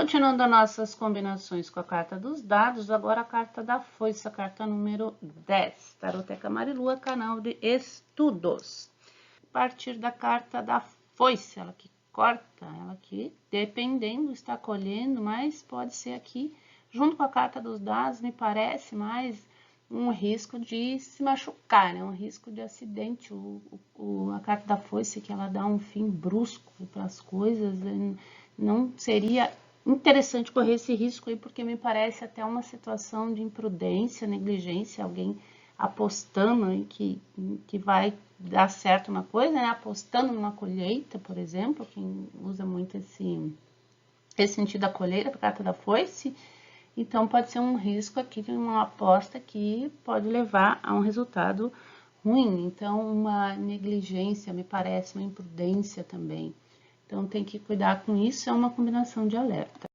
Continuando as nossas combinações com a carta dos dados, agora a carta da foice, a carta número 10. Taroteca Marilua, canal de estudos. A partir da carta da foice, ela que corta, ela que, dependendo, está colhendo, mas pode ser aqui, junto com a carta dos dados, me parece mais um risco de se machucar, né? Um risco de acidente. A carta da foice, que ela dá um fim brusco para as coisas, não seria interessante correr esse risco aí, porque me parece até uma situação de imprudência, negligência, alguém apostando aí que vai dar certo uma coisa, né? Apostando numa colheita, por exemplo, quem usa muito esse sentido da colheita, a carta da foice. Então, pode ser um risco aqui de uma aposta que pode levar a um resultado ruim. Então, uma negligência, me parece, uma imprudência também. Então, tem que cuidar com isso, é uma combinação de alerta.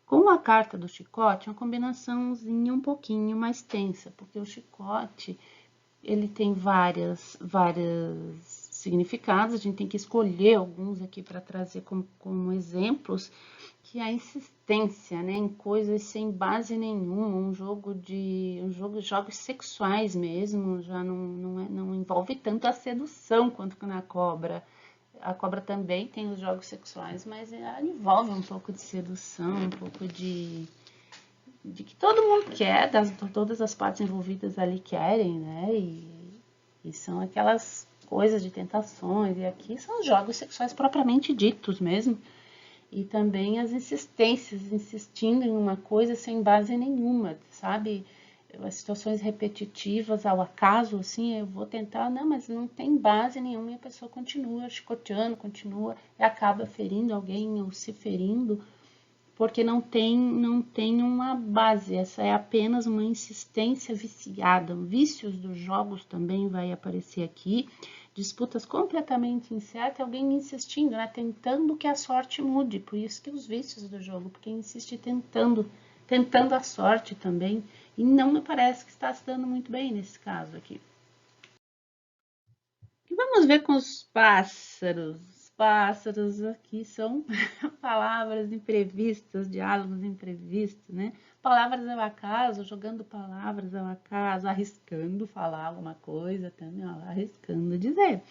Com a carta do chicote, é uma combinaçãozinha um pouquinho mais tensa, porque o chicote, ele tem vários significados, a gente tem que escolher alguns aqui para trazer como exemplos, que é a insistência, né, em coisas sem base nenhuma, jogos sexuais mesmo, já não envolve tanto a sedução quanto na cobra. A cobra também tem os jogos sexuais, mas ela envolve um pouco de sedução, um pouco de que todo mundo quer, todas as partes envolvidas ali querem, né? E são aquelas coisas de tentações, e aqui são os jogos sexuais propriamente ditos mesmo. E também as insistências, insistindo em uma coisa sem base nenhuma, sabe? As situações repetitivas ao acaso, assim, eu vou tentar, não, mas não tem base nenhuma, e a pessoa continua chicoteando, continua, e acaba ferindo alguém ou se ferindo, porque não tem uma base, essa é apenas uma insistência viciada. Vícios dos jogos também vai aparecer aqui, disputas completamente incertas, alguém insistindo, né, tentando que a sorte mude, por isso que os vícios do jogo, porque insiste tentando a sorte também, e não me parece que está se dando muito bem nesse caso aqui. E vamos ver com os pássaros. Os pássaros aqui são palavras imprevistas, diálogos imprevistos, né? Palavras ao acaso, jogando palavras ao acaso, arriscando falar alguma coisa também, ó, arriscando dizer.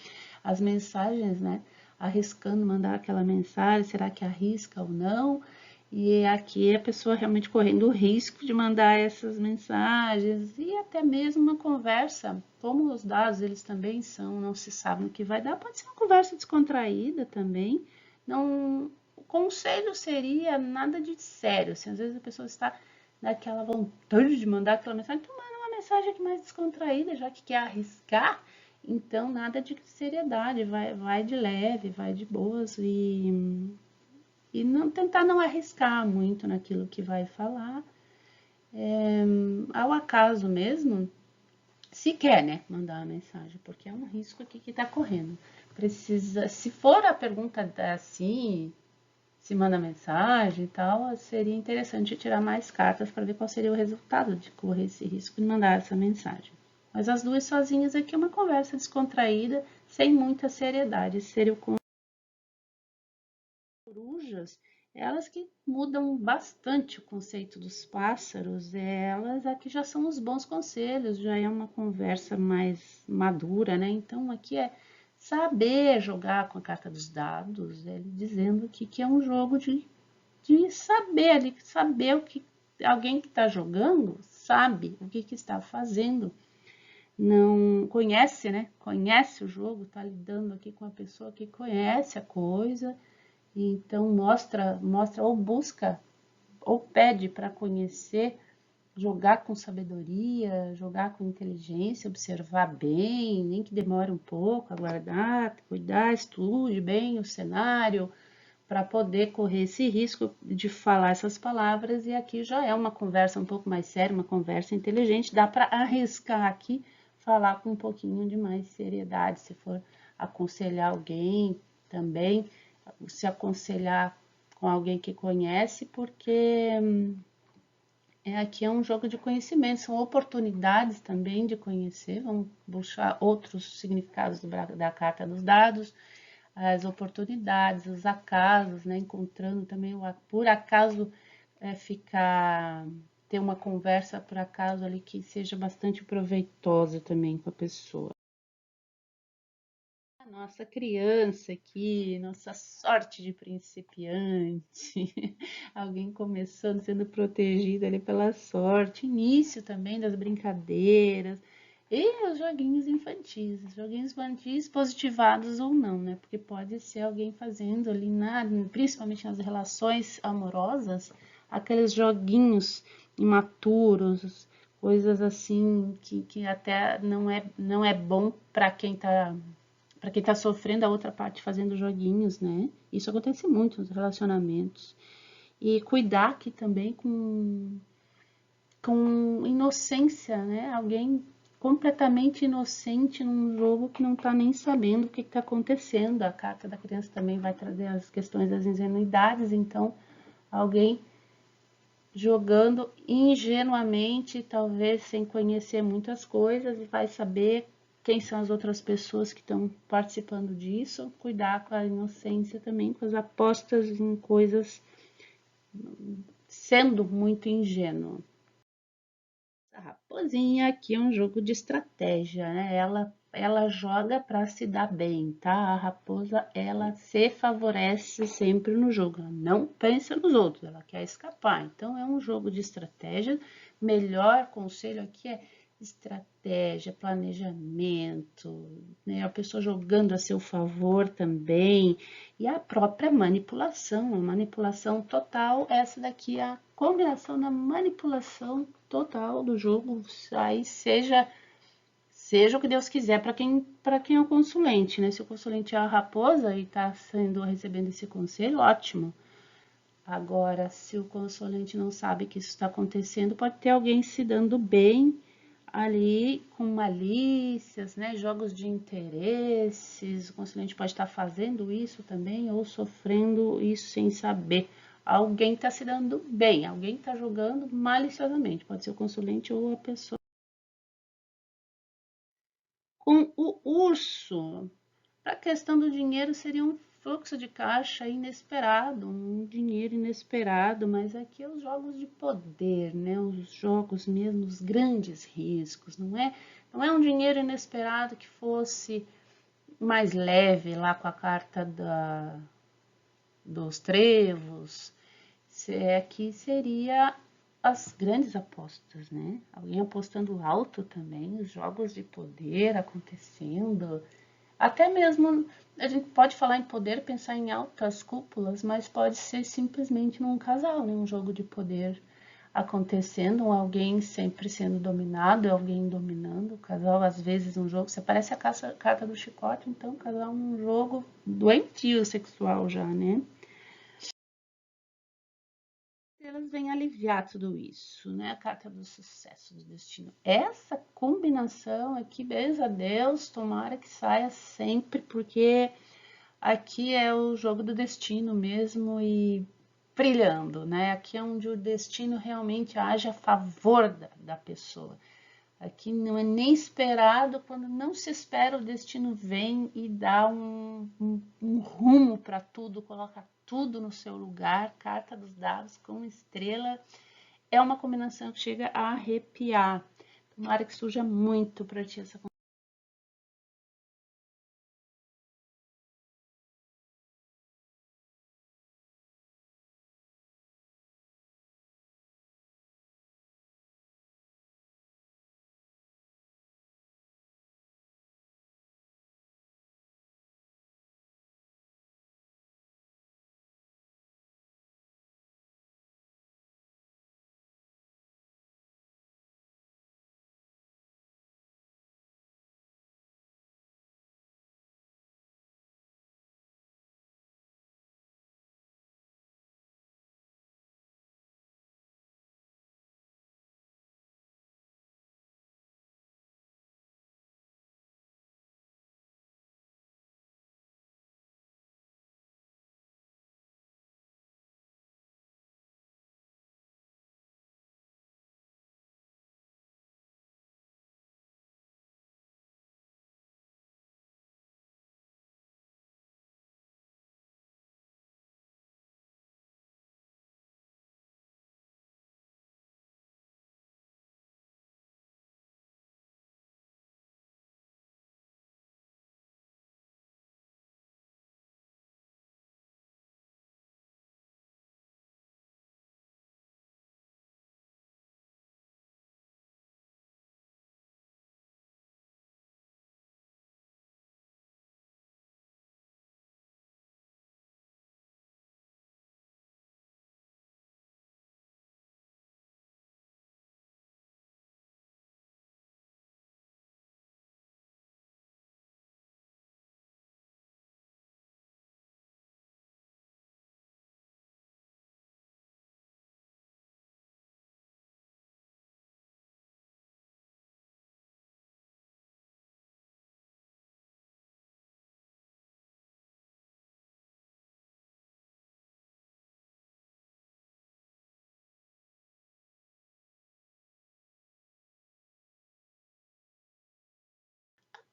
As mensagens, né? Arriscando mandar aquela mensagem, será que arrisca ou não? E aqui a pessoa realmente correndo o risco de mandar essas mensagens e até mesmo uma conversa, como os dados eles também são, não se sabe o que vai dar, pode ser uma conversa descontraída também. Não, o conselho seria nada de sério, assim, às vezes a pessoa está naquela vontade de mandar aquela mensagem, então manda uma mensagem aqui mais descontraída, já que quer arriscar, então nada de seriedade, vai de leve, vai de boas e não tentar não arriscar muito naquilo que vai falar. Ao acaso mesmo, se quer, né, mandar uma mensagem, porque é um risco aqui que está correndo. Precisa, se for a pergunta assim, se manda mensagem e tal, seria interessante tirar mais cartas para ver qual seria o resultado de correr esse risco de mandar essa mensagem. Mas as duas sozinhas aqui é uma conversa descontraída, sem muita seriedade. Seria o corujas, elas que mudam bastante o conceito dos pássaros, elas aqui já são os bons conselhos, já é uma conversa mais madura, né? Então aqui é saber jogar com a carta dos dados, ele dizendo aqui que é um jogo de saber ali, saber o que alguém que está jogando sabe o que está fazendo. Não conhece, né? Conhece o jogo, está lidando aqui com uma pessoa que conhece a coisa. Então, mostra ou busca ou pede para conhecer, jogar com sabedoria, jogar com inteligência, observar bem, nem que demore um pouco, aguardar, cuidar, estude bem o cenário, para poder correr esse risco de falar essas palavras. E aqui já é uma conversa um pouco mais séria, uma conversa inteligente, dá para arriscar aqui, falar com um pouquinho de mais seriedade, se for aconselhar alguém também, se aconselhar com alguém que conhece, porque aqui é um jogo de conhecimento, são oportunidades também de conhecer, vamos buscar outros significados da carta dos dados. as oportunidades, os acasos, né? Encontrando também por acaso ficar ter uma conversa por acaso ali que seja bastante proveitosa também com a pessoa. A nossa criança aqui, nossa sorte de principiante, alguém começando sendo protegido ali pela sorte, início também das brincadeiras e os joguinhos infantis positivados ou não, né? Porque pode ser alguém fazendo ali, principalmente nas relações amorosas, aqueles joguinhos imaturos, coisas assim que até não é bom para quem tá sofrendo a outra parte fazendo joguinhos, né? Isso acontece muito nos relacionamentos. E cuidar aqui também com inocência, né? Alguém completamente inocente num jogo que não tá nem sabendo o que está acontecendo. A carta da criança também vai trazer as questões das ingenuidades, então alguém jogando ingenuamente, talvez sem conhecer muitas coisas, e vai saber quem são as outras pessoas que estão participando disso, cuidar com a inocência também, com as apostas em coisas sendo muito ingênuo. A raposinha aqui é um jogo de estratégia, né? Ela joga para se dar bem, tá? A raposa, ela se favorece sempre no jogo. Ela não pensa nos outros, ela quer escapar. Então, é um jogo de estratégia. Melhor conselho aqui é estratégia, planejamento, né? A pessoa jogando a seu favor também. E a própria manipulação, a manipulação total, essa daqui é a combinação da manipulação total do jogo, aí seja o que Deus quiser para quem é o consulente, né? Se o consulente é a raposa e está recebendo esse conselho, ótimo. Agora, se o consulente não sabe que isso está acontecendo, pode ter alguém se dando bem ali com malícias, né? Jogos de interesses. O consulente pode estar fazendo isso também ou sofrendo isso sem saber. Alguém está se dando bem, alguém está jogando maliciosamente. Pode ser o consulente ou a pessoa. Com o urso, para a questão do dinheiro, seria um fluxo de caixa inesperado, um dinheiro inesperado, mas aqui é os jogos de poder, né? Os jogos mesmo, os grandes riscos, não é um dinheiro inesperado que fosse mais leve lá com a carta dos trevos. Aqui seria as grandes apostas, né? Alguém apostando alto também, os jogos de poder acontecendo. Até mesmo a gente pode falar em poder, pensar em altas cúpulas, mas pode ser simplesmente num casal, num jogo de poder acontecendo, alguém sempre sendo dominado, alguém dominando, o casal às vezes um jogo, se aparece a carta do chicote, então o casal um jogo doentio sexual já, né? Elas vêm aliviar tudo isso, né? A carta do sucesso, do destino. Essa combinação aqui, beijo a Deus, tomara que saia sempre, porque aqui é o jogo do destino mesmo e brilhando, né? Aqui é onde o destino realmente age a favor da pessoa. Aqui não é nem esperado, quando não se espera, o destino vem e dá um rumo para tudo, coloca tudo no seu lugar. Carta dos dados com estrela é uma combinação que chega a arrepiar. Tomara que surja muito para ti essa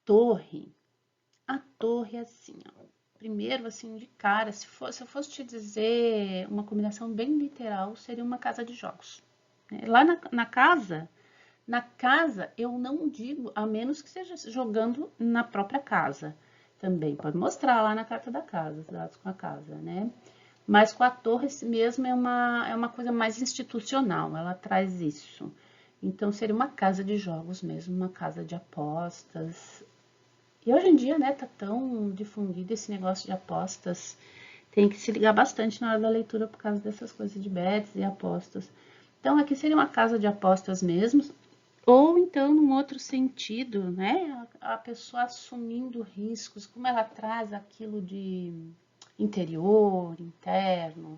torre, assim, ó, primeiro, assim, de cara, se eu fosse te dizer uma combinação bem literal, seria uma casa de jogos. Lá na casa, eu não digo, a menos que seja jogando na própria casa. Também pode mostrar lá na carta da casa, os dados com a casa, né? Mas com a torre mesmo é uma coisa mais institucional, ela traz isso. Então seria uma casa de jogos mesmo, uma casa de apostas. E hoje em dia, né, tá tão difundido esse negócio de apostas, tem que se ligar bastante na hora da leitura por causa dessas coisas de bets e apostas. Então aqui seria uma casa de apostas mesmo, ou então num outro sentido, né, a pessoa assumindo riscos, como ela traz aquilo de interior, interno,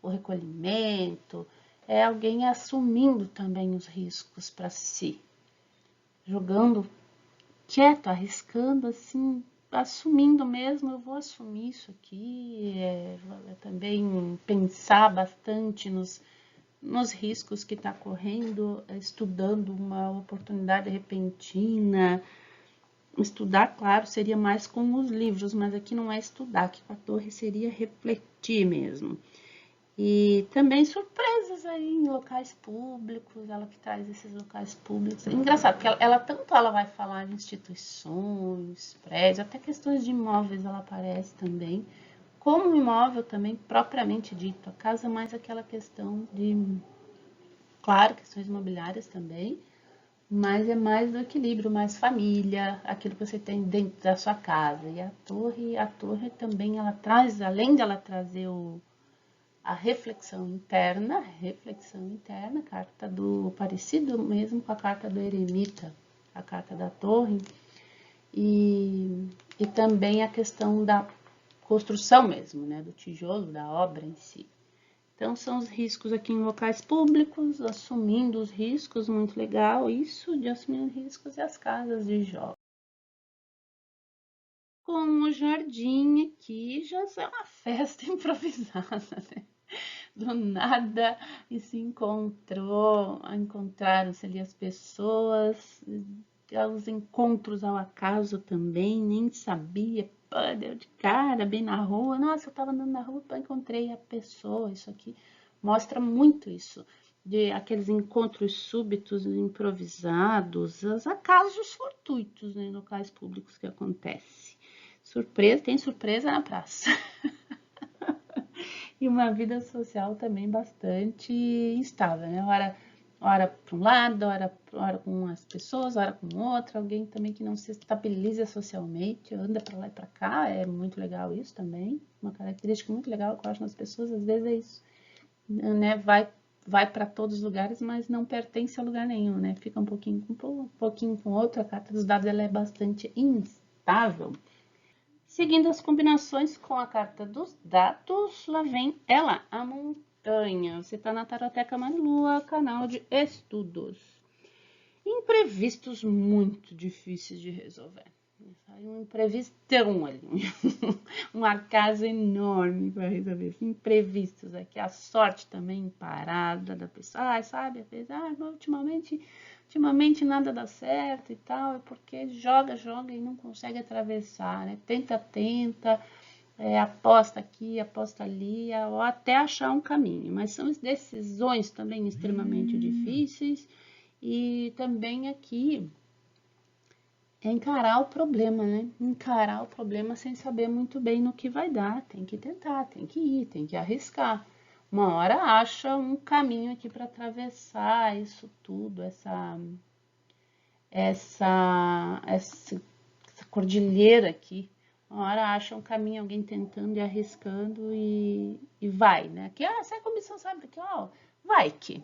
o recolhimento, é alguém assumindo também os riscos para si, jogando quieto, arriscando assim, assumindo mesmo, eu vou assumir isso aqui, também pensar bastante nos riscos que está correndo, estudando uma oportunidade repentina. Estudar, claro, seria mais com os livros, mas aqui não é estudar, aqui com a torre seria refletir mesmo. E também surpresas aí em locais públicos, ela que traz esses locais públicos. É engraçado, porque ela vai falar de instituições, prédios, até questões de imóveis ela aparece também. Como imóvel também, propriamente dito, a casa mais aquela questão de, claro, questões imobiliárias também, mas é mais do equilíbrio, mais família, aquilo que você tem dentro da sua casa. E a torre também, ela traz, além de ela trazer a reflexão interna, carta do parecido mesmo com a carta do eremita, a carta da torre, e também a questão da construção mesmo, né, do tijolo, da obra em si. Então, são os riscos aqui em locais públicos, assumindo os riscos, muito legal, isso de assumir riscos e as casas de jogos. Com o jardim aqui, já é uma festa improvisada, né? Do nada e se encontraram-se ali as pessoas, os encontros ao acaso também, nem sabia, pô, deu de cara, bem na rua, nossa, eu estava andando na rua, encontrei a pessoa, isso aqui mostra muito isso, de aqueles encontros súbitos, improvisados, os acasos fortuitos, né, em locais públicos que acontece. Surpresa, tem surpresa na praça. E uma vida social também bastante instável, né? Hora para um lado, hora com umas pessoas, hora com outra, alguém também que não se estabiliza socialmente, anda para lá e para cá, é muito legal isso também. Uma característica muito legal que eu acho nas pessoas, às vezes é isso, né? Vai para todos os lugares, mas não pertence a lugar nenhum, né? Fica um pouquinho com outro, a carta dos dados ela é bastante instável. Seguindo as combinações com a carta dos dados, lá vem ela, a montanha. Você está na Taroteca Marilua, canal de estudos. Imprevistos muito difíceis de resolver. Um imprevistão ali, um acaso enorme para resolver. Imprevistos aqui, a sorte também parada da pessoa. Sabe, às vezes, ultimamente nada dá certo e tal, é porque joga e não consegue atravessar, né? Tenta, aposta aqui, aposta ali, ou até achar um caminho. Mas são decisões também extremamente difíceis e também aqui é encarar o problema, né? Encarar o problema sem saber muito bem no que vai dar. Tem que tentar, tem que ir, tem que arriscar. Uma hora acha um caminho aqui para atravessar isso tudo, essa cordilheira aqui. Uma hora acha um caminho, alguém tentando e arriscando e vai, né? Aqui, essa é a comissão, sabe? Aqui, ó, vai que,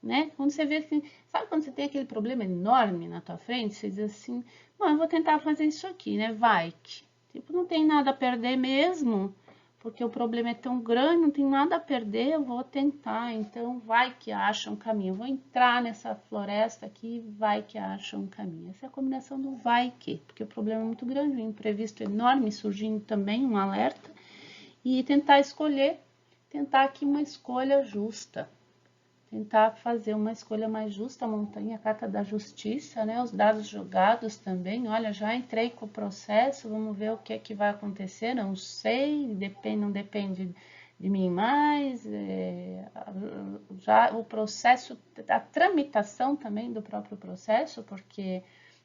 né? Quando você vê assim, sabe quando você tem aquele problema enorme na tua frente, você diz assim, eu vou tentar fazer isso aqui, né? Vai que. Tipo, não tem nada a perder mesmo, porque o problema é tão grande, não tem nada a perder, eu vou tentar, então vai que acha um caminho. Eu vou entrar nessa floresta aqui, vai que acha um caminho. Essa é a combinação do vai que, porque o problema é muito grande, um imprevisto enorme, surgindo também um alerta, e tentar aqui uma escolha justa. tentar fazer uma escolha mais justa. A montanha, a carta da justiça, né? Os dados jogados também. Olha, já entrei com o processo, vamos ver o que é que vai acontecer. Não sei, não depende de mim mais. Já o processo, a tramitação também do próprio processo, porque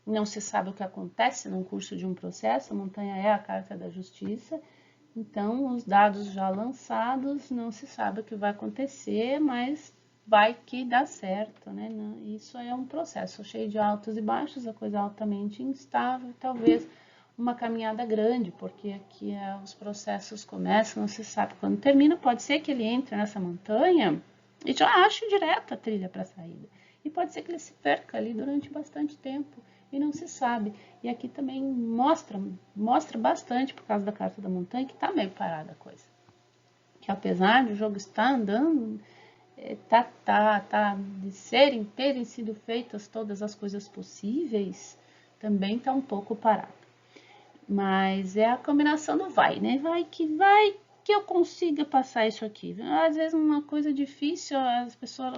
não se sabe o que acontece num curso de um processo. A montanha é a carta da justiça. Então, os dados já lançados, não se sabe o que vai acontecer, mas vai que dá certo, né? Isso é um processo cheio de altos e baixos, a coisa altamente instável, talvez uma caminhada grande, porque aqui os processos começam, não se sabe quando termina, pode ser que ele entre nessa montanha e já ache direto a trilha para a saída. E pode ser que ele se perca ali durante bastante tempo e não se sabe. E aqui também mostra bastante, por causa da carta da montanha, que está meio parada a coisa. Que apesar do jogo estar andando, de terem sido feitas todas as coisas possíveis, também está um pouco parado. Mas é a combinação do vai, né? Vai que eu consiga passar isso aqui. Às vezes uma coisa difícil, as pessoas,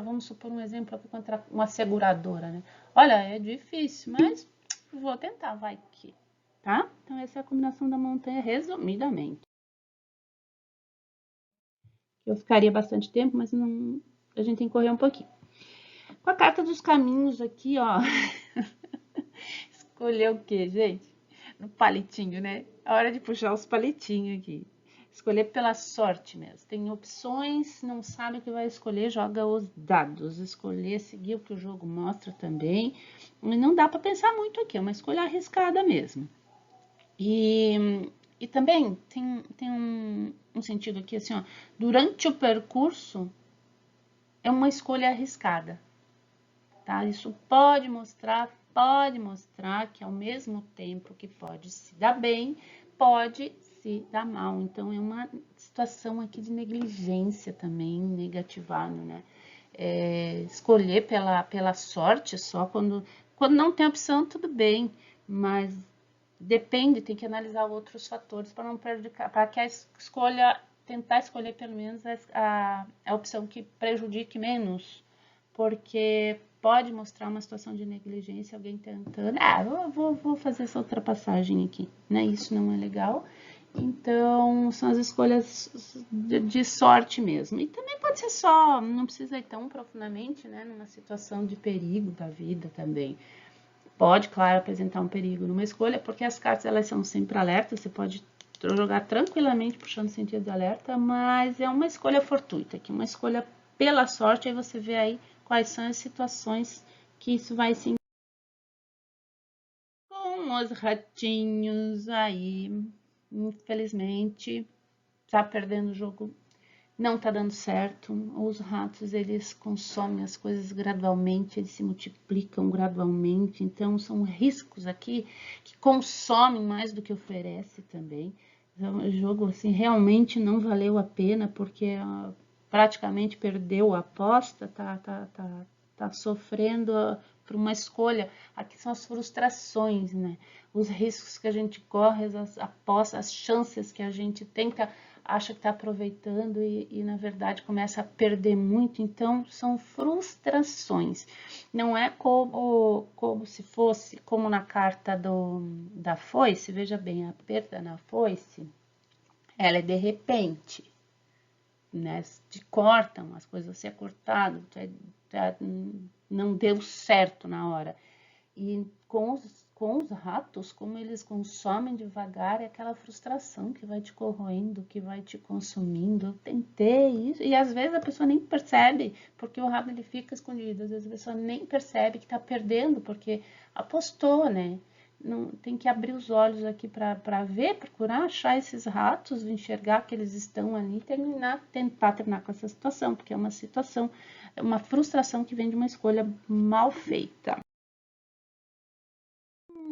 vamos supor um exemplo aqui contra uma seguradora, né? Olha, é difícil, mas vou tentar, vai que, tá? Então essa é a combinação da montanha, resumidamente. Eu ficaria bastante tempo, mas não, a gente tem que correr um pouquinho. Com a carta dos caminhos aqui, ó. Escolher o quê, gente? No palitinho, né? A hora de puxar os palitinhos aqui. Escolher pela sorte mesmo. Tem opções, não sabe o que vai escolher, joga os dados. Escolher, seguir o que o jogo mostra também. E não dá para pensar muito aqui, é uma escolha arriscada mesmo. E também tem um sentido aqui, assim, ó. Durante o percurso, é uma escolha arriscada. Tá? Isso pode mostrar que ao mesmo tempo que pode se dar bem, pode se dar mal. Então, é uma situação aqui de negligência também, negativado, né? Escolher pela sorte só, quando não tem opção, tudo bem, mas depende, tem que analisar outros fatores para não prejudicar, para que a escolha, tentar escolher pelo menos a opção que prejudique menos, porque pode mostrar uma situação de negligência, alguém tentando, vou fazer essa ultrapassagem aqui, né? Isso não é legal. Então, são as escolhas de sorte mesmo. E também pode ser só, não precisa ir tão profundamente, né? Numa situação de perigo da vida também. Pode, claro, apresentar um perigo numa escolha, porque as cartas elas são sempre alertas, você pode jogar tranquilamente puxando sentido de alerta, mas é uma escolha fortuita, que uma escolha pela sorte, aí você vê aí quais são as situações que isso vai se... Com os ratinhos aí, infelizmente, tá perdendo o jogo, não tá dando certo. Os ratos, eles consomem as coisas gradualmente, eles se multiplicam gradualmente, então são riscos aqui que consomem mais do que oferece também. Então, o jogo, assim, realmente não valeu a pena, porque praticamente perdeu a aposta, tá sofrendo por uma escolha. Aqui são as frustrações, né? Os riscos que a gente corre, as apostas, as chances que a gente tenta, acha que está aproveitando e na verdade começa a perder muito. Então são frustrações. Não é como se fosse, como na carta da foice, veja bem, a perda na foice, ela é de repente, né? Te cortam, as coisas, você é cortado, não deu certo na hora. E com os ratos, como eles consomem devagar, é aquela frustração que vai te corroendo, que vai te consumindo. Eu tentei isso, e às vezes a pessoa nem percebe, porque o rato ele fica escondido, às vezes a pessoa nem percebe que está perdendo, porque apostou, né? Não, tem que abrir os olhos aqui para ver, procurar achar esses ratos, enxergar que eles estão ali, tentar terminar com essa situação, porque é uma situação, é uma frustração que vem de uma escolha mal feita.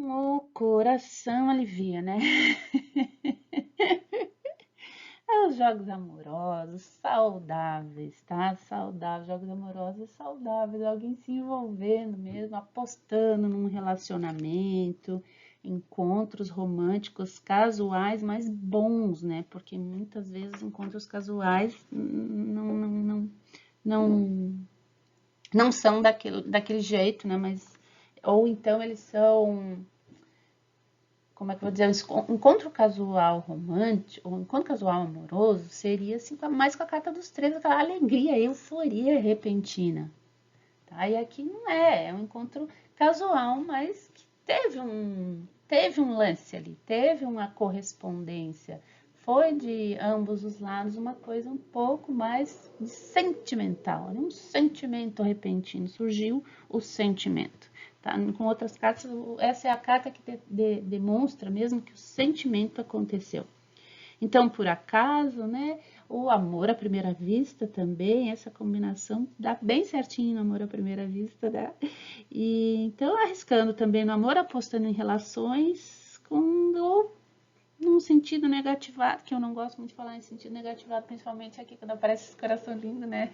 O coração alivia, né? Os jogos amorosos, saudáveis, tá? Saudáveis, jogos amorosos saudáveis, alguém se envolvendo mesmo, apostando num relacionamento, encontros românticos casuais, mas bons, né? Porque muitas vezes encontros casuais não, não são daquele jeito, né? Mas, ou então eles são, como é que eu vou dizer, um encontro casual romântico, ou um encontro casual amoroso, seria assim, mais com a carta dos três, aquela alegria, euforia repentina. Tá? E aqui não é um encontro casual, mas que teve um lance ali, teve uma correspondência. Foi de ambos os lados uma coisa um pouco mais sentimental, um sentimento repentino, surgiu o sentimento. Tá? Com outras cartas, essa é a carta que demonstra mesmo que o sentimento aconteceu. Então, por acaso, né? O amor à primeira vista também, essa combinação dá bem certinho no amor à primeira vista, né? E então, arriscando também no amor, apostando em relações ou num sentido negativado, que eu não gosto muito de falar em sentido negativado, principalmente aqui quando aparece esse coração lindo, né?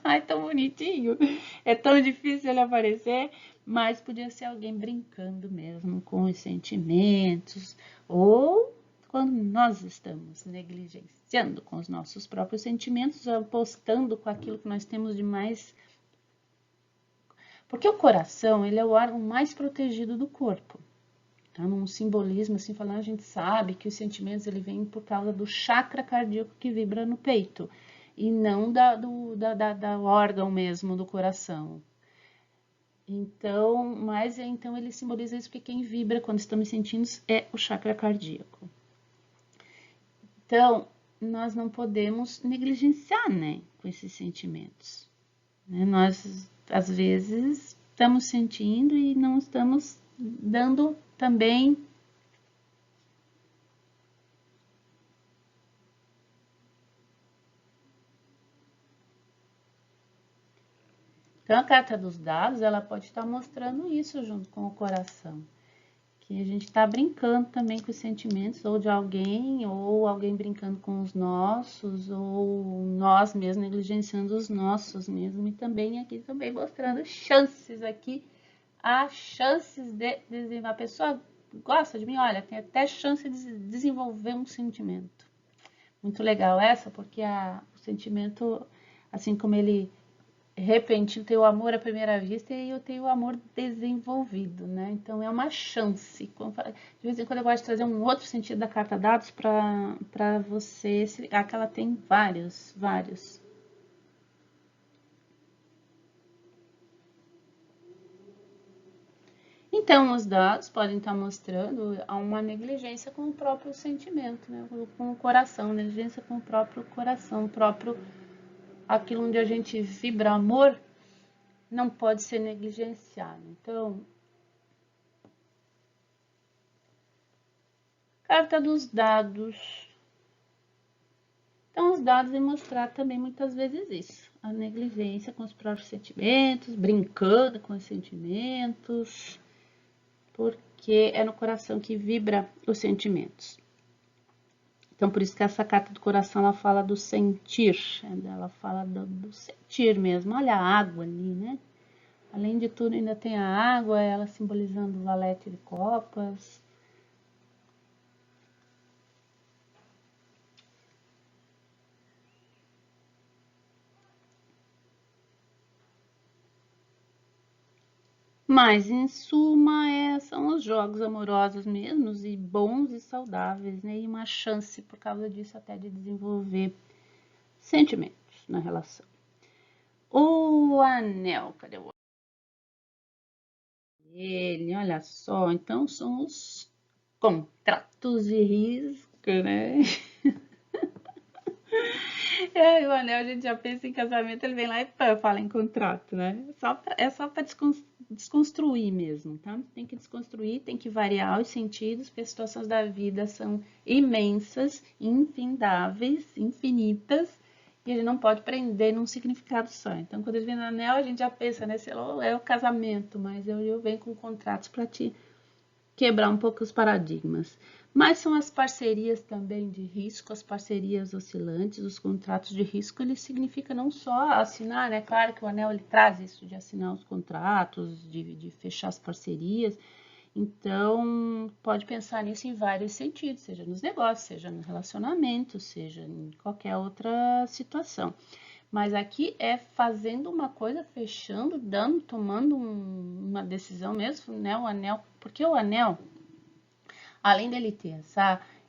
Ai, tão bonitinho. É tão difícil ele aparecer, mas podia ser alguém brincando mesmo com os sentimentos, ou quando nós estamos negligenciando com os nossos próprios sentimentos, apostando com aquilo que nós temos de mais. Porque o coração, ele é o órgão mais protegido do corpo. Tá? Num simbolismo, assim, falando, a gente sabe que os sentimentos, ele vem por causa do chakra cardíaco que vibra no peito, e não da órgão mesmo do coração. Então, mas então ele simboliza isso, porque quem vibra quando estamos sentindo é o chakra cardíaco. Então, nós não podemos negligenciar, né, com esses sentimentos. Nós, às vezes, estamos sentindo e não estamos dando também Então, a carta dos dados, ela pode estar mostrando isso junto com o coração. Que a gente está brincando também com os sentimentos, ou de alguém, ou alguém brincando com os nossos, ou nós mesmos negligenciando os nossos mesmo. E também aqui, também mostrando chances aqui, há chances de desenvolver. A pessoa gosta de mim, olha, tem até chance de desenvolver um sentimento. Muito legal essa, porque o sentimento, assim como ele repentino, tem o amor à primeira vista e eu tenho o amor desenvolvido, né? Então é uma chance. De vez em quando eu gosto de trazer um outro sentido da carta dados para você se ligar que ela tem vários. Então, os dados podem estar mostrando uma negligência com o próprio sentimento, né? Com o coração, negligência com o próprio coração, aquilo onde a gente vibra amor não pode ser negligenciado. Então, carta dos dados. Então, os dados vão mostrar também muitas vezes isso, a negligência com os próprios sentimentos, brincando com os sentimentos, porque é no coração que vibra os sentimentos. Então, por isso que essa carta do coração, ela fala do sentir, ela fala do sentir mesmo. Olha a água ali, né? Além de tudo, ainda tem a água, ela simbolizando o valete de copas. Mas, em suma, são os jogos amorosos mesmos, e bons e saudáveis, né? E uma chance, por causa disso, até de desenvolver sentimentos na relação. O anel, cadê o ele? Olha só, então são os contratos de risco, né? O anel, a gente já pensa em casamento, ele vem lá e fala em contrato, né? É só para desconstruir mesmo, tá? Tem que desconstruir, tem que variar os sentidos, porque as situações da vida são imensas, infindáveis, infinitas, e ele não pode prender num significado só. Então, quando ele vem no anel, a gente já pensa, né? É o casamento, mas eu venho com contratos para te quebrar um pouco os paradigmas. Mas são as parcerias também de risco, as parcerias oscilantes, os contratos de risco, ele significa não só assinar, né? Claro que o anel ele traz isso de assinar os contratos, de fechar as parcerias, Então, pode pensar nisso em vários sentidos, seja nos negócios, seja no relacionamento, seja em qualquer outra situação. Mas aqui é fazendo uma coisa, fechando, dando, tomando uma decisão mesmo, né? O anel, porque o anel, além dele ter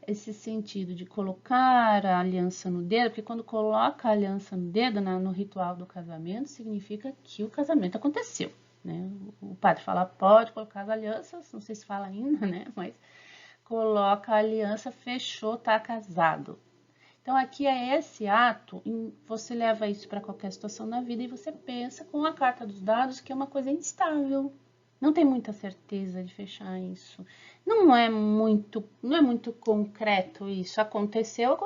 esse sentido de colocar a aliança no dedo, porque quando coloca a aliança no dedo, no ritual do casamento, significa que o casamento aconteceu. Né? O padre fala, pode colocar as alianças, não sei se fala ainda, né? Mas coloca a aliança, fechou, tá casado. Então, aqui é esse ato, você leva isso para qualquer situação na vida e você pensa com a carta dos dados que é uma coisa instável. Não tem muita certeza de fechar isso. Não é muito concreto isso. Aconteceu,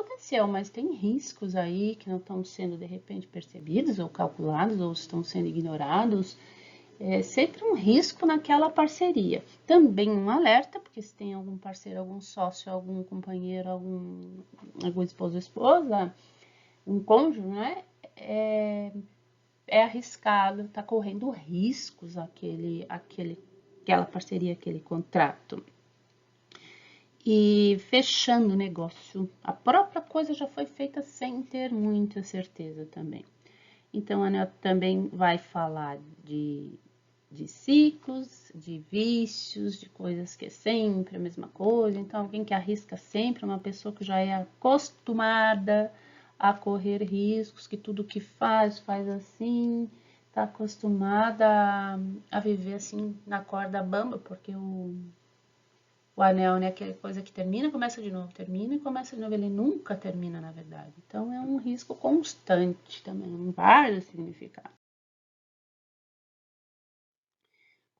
mas tem riscos aí que não estão sendo de repente percebidos ou calculados ou estão sendo ignorados. É sempre um risco naquela parceria. Também um alerta, porque se tem algum parceiro, algum sócio, algum companheiro, algum esposo ou esposa, um cônjuge, né? É arriscado, está correndo riscos aquela parceria, aquele contrato. E fechando o negócio, a própria coisa já foi feita sem ter muita certeza também. Então, a Anel também vai falar de ciclos, de vícios, de coisas que é sempre a mesma coisa. Então, alguém que arrisca sempre, uma pessoa que já é acostumada a correr riscos, que tudo que faz assim, está acostumada a viver assim na corda bamba, porque o anel, né, aquela coisa que termina, começa de novo, termina e começa de novo, ele nunca termina, na verdade. Então, é um risco constante também, em vários significados.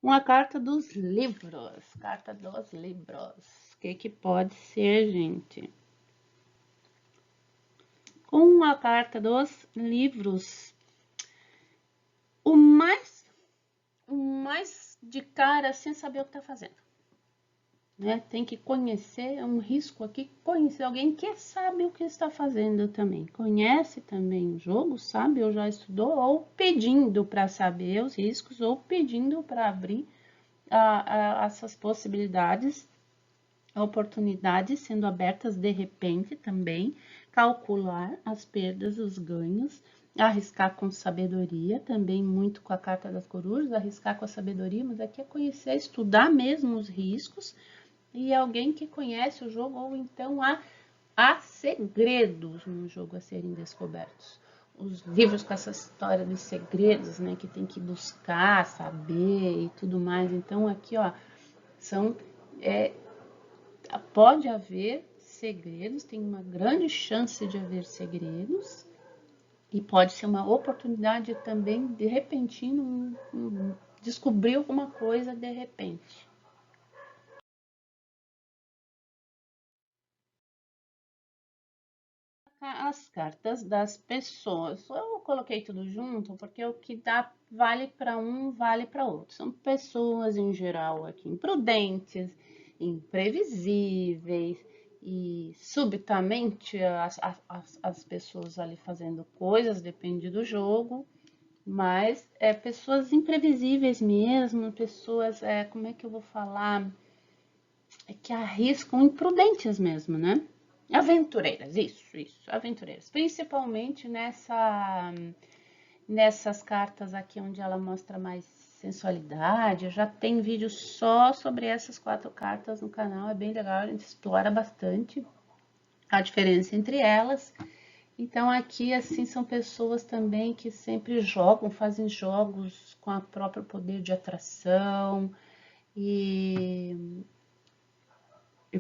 Uma carta dos livros. Carta dos livros. O que pode ser, gente? Com a carta dos livros, o mais de cara sem saber o que está fazendo. Né? Tem que conhecer, é um risco aqui, conhecer alguém que sabe o que está fazendo também. Conhece também o jogo, sabe, ou já estudou, ou pedindo para saber os riscos, ou pedindo para abrir essas possibilidades, oportunidades sendo abertas de repente também, calcular as perdas, os ganhos, arriscar com sabedoria, também muito com a carta das corujas, arriscar com a sabedoria, mas aqui é conhecer, estudar mesmo os riscos, e alguém que conhece o jogo, ou então há segredos no jogo a serem descobertos. Os livros com essa história dos segredos, né, que tem que buscar, saber e tudo mais. Então, aqui, ó, pode haver segredos, tem uma grande chance de haver segredos, e pode ser uma oportunidade também, de repentino, descobrir alguma coisa de repente. As cartas das pessoas. Eu coloquei tudo junto porque o que dá vale para um, vale para outro. São pessoas em geral aqui imprudentes, imprevisíveis e subitamente as pessoas ali fazendo coisas, depende do jogo, mas pessoas imprevisíveis mesmo, pessoas, como é que eu vou falar? Que arriscam, imprudentes mesmo, né? Aventureiras, isso, aventureiras. Principalmente nessas cartas aqui onde ela mostra mais sensualidade. Eu já tem vídeo só sobre essas 4 cartas no canal, é bem legal, a gente explora bastante a diferença entre elas. Então aqui assim são pessoas também que sempre jogam, fazem jogos com a próprio poder de atração e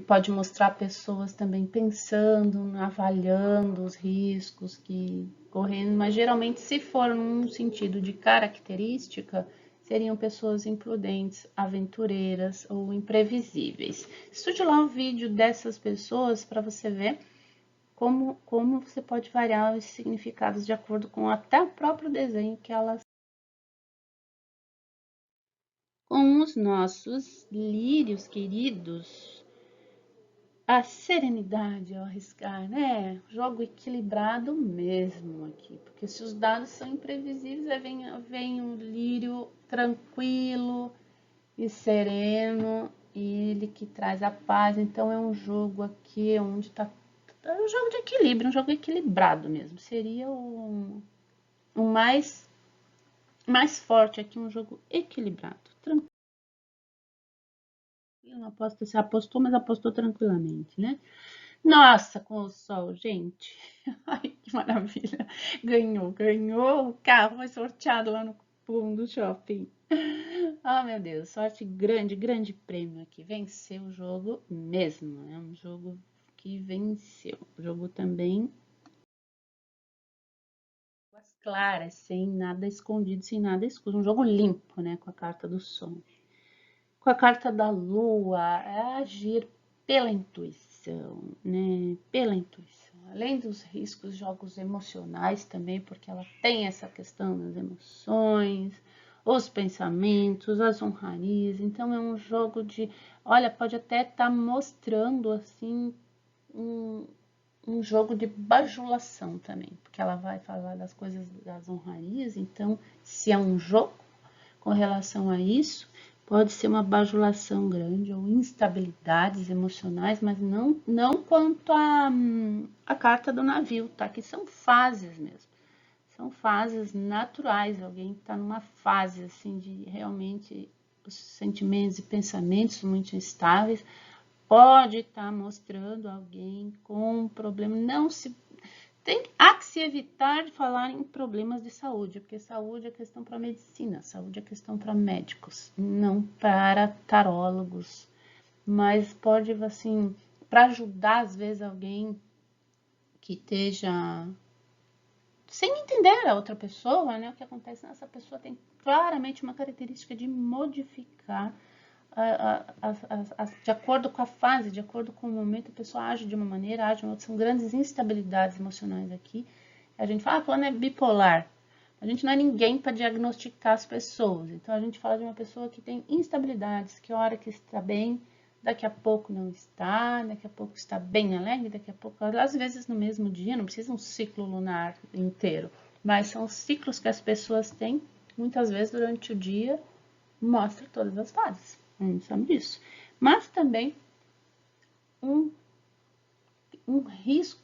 pode mostrar pessoas também pensando, avaliando os riscos que correndo, mas geralmente se for num sentido de característica, seriam pessoas imprudentes, aventureiras ou imprevisíveis. Estude lá o vídeo dessas pessoas para você ver como você pode variar os significados de acordo com até o próprio desenho que elas. Com os nossos lírios queridos, a serenidade ao arriscar, né? Jogo equilibrado mesmo aqui, porque se os dados são imprevisíveis, aí vem um lírio tranquilo e sereno ele que traz a paz. Então, é um jogo aqui onde tá... É um jogo de equilíbrio, um jogo equilibrado mesmo. Seria o mais forte aqui, um jogo equilibrado. Tranquilo. Aposta, você apostou, mas apostou tranquilamente, né? Nossa, com o sol, gente. Ai, que maravilha. Ganhou. O carro foi sorteado lá no cupom do shopping. Oh, meu Deus, sorte grande prêmio aqui. Venceu o jogo mesmo. É um jogo que venceu. O jogo também claras, sem nada escondido, sem nada escuro. Um jogo limpo, né? Com a carta do som. Com a carta da lua, é agir pela intuição, né? Pela intuição. Além dos riscos, jogos emocionais também, porque ela tem essa questão das emoções, os pensamentos, as honrarias. Então, é um jogo de... Olha, pode até estar mostrando, assim, um jogo de bajulação também, porque ela vai falar das coisas das honrarias. Então, se é um jogo com relação a isso, pode ser uma bajulação grande ou instabilidades emocionais, mas não quanto a carta do navio, tá? Que são fases mesmo. São fases naturais. Alguém está numa fase assim de realmente os sentimentos e pensamentos muito instáveis. Pode estar mostrando alguém com um problema. Não se há que se evitar de falar em problemas de saúde, porque saúde é questão para medicina, saúde é questão para médicos, não para tarólogos. Mas pode, assim, para ajudar, às vezes, alguém que esteja sem entender a outra pessoa, né? O que acontece nessa pessoa tem claramente uma característica de modificar de acordo com a fase, de acordo com o momento, a pessoa age de uma maneira, age de outra. São grandes instabilidades emocionais aqui. A gente fala, fulano é bipolar. A gente não é ninguém para diagnosticar as pessoas. Então, a gente fala de uma pessoa que tem instabilidades, que hora que está bem, daqui a pouco não está, daqui a pouco está bem alegre, daqui a pouco, às vezes no mesmo dia, não precisa um ciclo lunar inteiro, mas são ciclos que as pessoas têm, muitas vezes durante o dia, mostra todas as fases. A gente sabe disso. Mas também um risco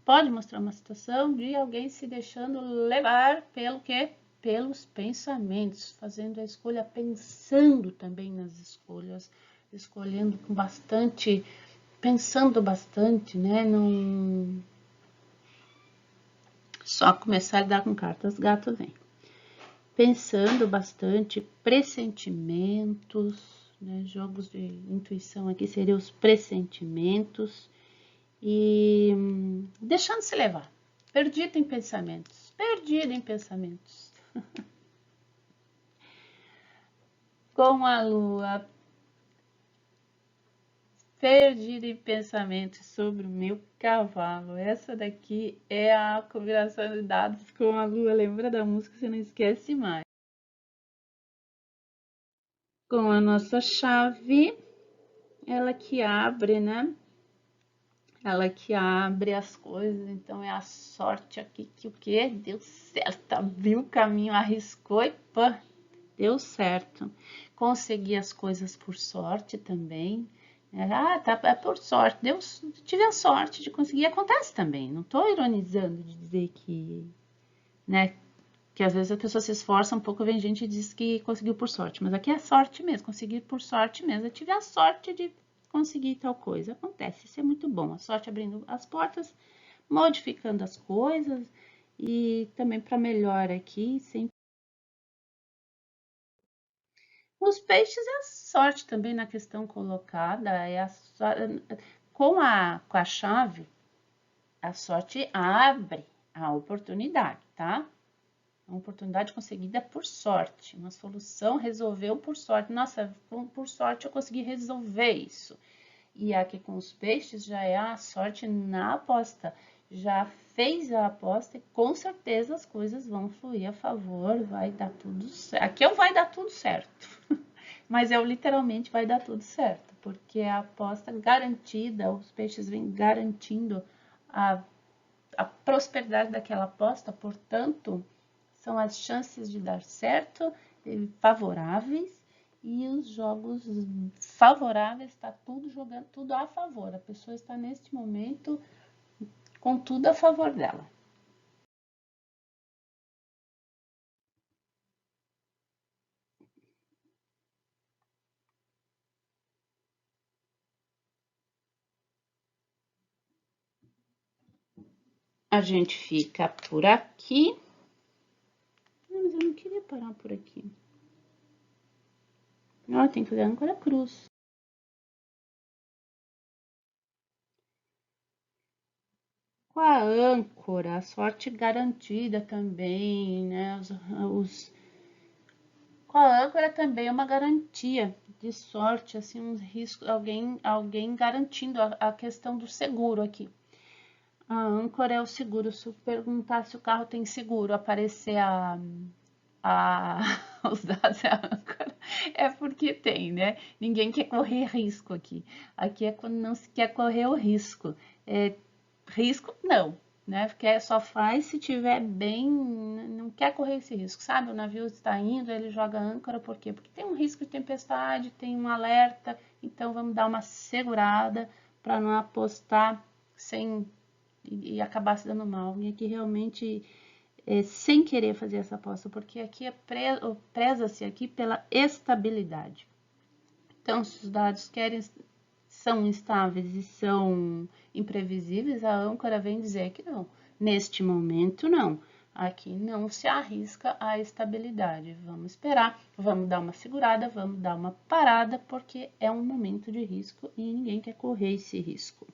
pode mostrar uma situação de alguém se deixando levar pelo quê? Pelos pensamentos, fazendo a escolha, pensando também nas escolhas, escolhendo com bastante, pensando bastante, né? Não só começar a lidar com cartas, gato vem. Pensando bastante, pressentimentos, né? Jogos de intuição aqui seriam os pressentimentos e deixando se levar, perdido em pensamentos, com a lua perdida em pensamentos sobre o meu cavalo. Essa daqui é a combinação de dados com a lua, lembra da música, você não esquece mais. Com a nossa chave, ela que abre, né? Ela que abre as coisas, então é a sorte aqui que o quê? Deu certo, abriu o caminho, arriscou e pã, deu certo. Consegui as coisas por sorte também. Tá, é por sorte. Tive a sorte de conseguir. Acontece também. Não estou ironizando de dizer que, né? Que às vezes a pessoa se esforça um pouco, vem gente e diz que conseguiu por sorte. Mas aqui é sorte mesmo, conseguir por sorte mesmo. Eu tive a sorte de conseguir tal coisa. Acontece, isso é muito bom. A sorte abrindo as portas, modificando as coisas e também para melhor aqui, sempre. Os peixes é a sorte também na questão colocada, com a chave, a sorte abre a oportunidade, tá? Uma oportunidade conseguida por sorte, uma solução resolveu por sorte. Nossa, por sorte eu consegui resolver isso. E aqui com os peixes já é a sorte na aposta. Já fez a aposta e com certeza as coisas vão fluir a favor, vai dar tudo certo. Aqui eu vai dar tudo certo. Mas eu literalmente vai dar tudo certo, porque a aposta garantida, os peixes vêm garantindo a prosperidade daquela aposta, portanto, são as chances de dar certo, favoráveis, e os jogos favoráveis, está tudo jogando, tudo a favor. A pessoa está neste momento com tudo a favor dela. A gente fica por aqui. Mas eu não queria parar por aqui. Ó, tem que fazer âncora cruz. Com a âncora, a sorte garantida também, né? Com a âncora também é uma garantia de sorte, assim, uns riscos, alguém garantindo a questão do seguro aqui. A âncora é o seguro. Se eu perguntar se o carro tem seguro, aparecer os dados da âncora, é porque tem, né? Ninguém quer correr risco aqui. Aqui é quando não se quer correr o risco. Risco, não, né? Porque só faz se tiver bem, não quer correr esse risco, sabe? O navio está indo, ele joga âncora, por quê? Porque tem um risco de tempestade, tem um alerta, então vamos dar uma segurada para não apostar sem e acabar se dando mal. E aqui realmente sem querer fazer essa aposta, porque aqui preza-se aqui pela estabilidade. Então, se os dados são instáveis e são imprevisíveis, a âncora vem dizer que não. Neste momento, não. Aqui não se arrisca a estabilidade. Vamos esperar, vamos dar uma segurada, vamos dar uma parada, porque é um momento de risco e ninguém quer correr esse risco.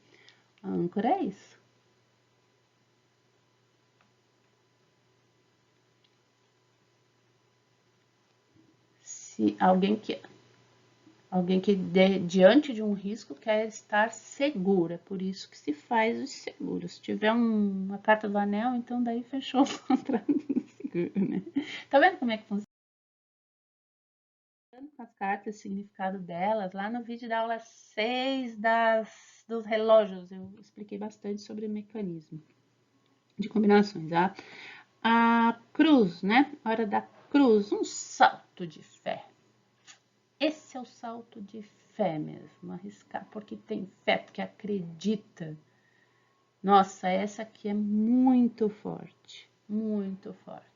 A âncora é isso. Se alguém que diante de um risco quer estar segura, por isso que se faz os seguros. Se tiver uma carta do anel, então daí fechou o contrato do seguro, né? Tá vendo como é que funciona? Com as cartas, o significado delas, lá no vídeo da aula 6 dos relógios, eu expliquei bastante sobre o mecanismo de combinações, tá? A cruz, né? Hora da cruz, um salto de fé. Esse é o salto de fé mesmo, arriscar porque tem fé, porque acredita. Nossa, essa aqui é muito forte, muito forte.